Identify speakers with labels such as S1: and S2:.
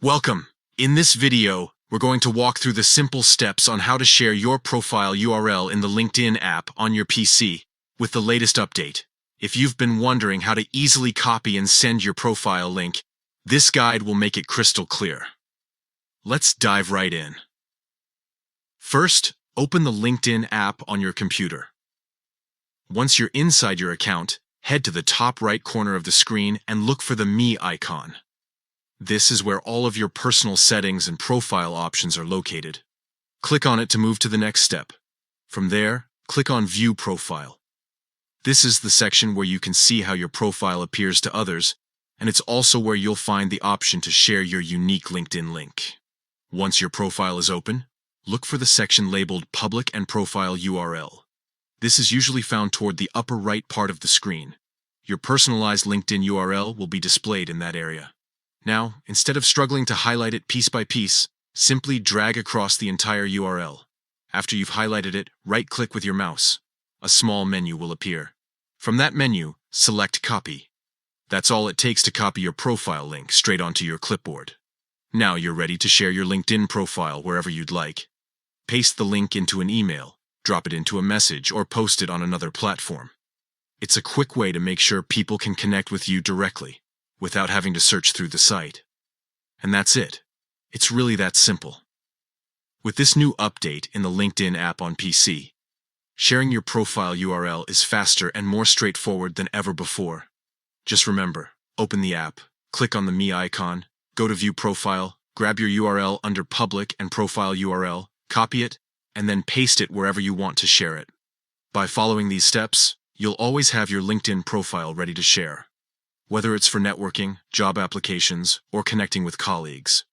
S1: Welcome! In this video, we're going to walk through the simple steps on how to share your profile URL in the LinkedIn app on your PC with the latest update. If you've been wondering how to easily copy and send your profile link, this guide will make it crystal clear. Let's dive right in. First, open the LinkedIn app on your computer. Once you're inside your account, head to the top right corner of the screen and look for the Me icon. This is where all of your personal settings and profile options are located. Click on it to move to the next step. From there, click on View Profile. This is the section where you can see how your profile appears to others, and it's also where you'll find the option to share your unique LinkedIn link. Once your profile is open, look for the section labeled Public and Profile URL. This is usually found toward the upper right part of the screen. Your personalized LinkedIn URL will be displayed in that area. Now, instead of struggling to highlight it piece by piece, simply drag across the entire URL. After you've highlighted it, right-click with your mouse. A small menu will appear. From that menu, select Copy. That's all it takes to copy your profile link straight onto your clipboard. Now you're ready to share your LinkedIn profile wherever you'd like. Paste the link into an email, drop it into a message, or post it on another platform. It's a quick way to make sure people can connect with you directly, without having to search through the site. And that's it. It's really that simple. With this new update in the LinkedIn app on PC, sharing your profile URL is faster and more straightforward than ever before. Just remember, open the app, click on the Me icon, go to View Profile, grab your URL under Public and Profile URL, copy it, and then paste it wherever you want to share it. By following these steps, you'll always have your LinkedIn profile ready to share, whether it's for networking, job applications, or connecting with colleagues.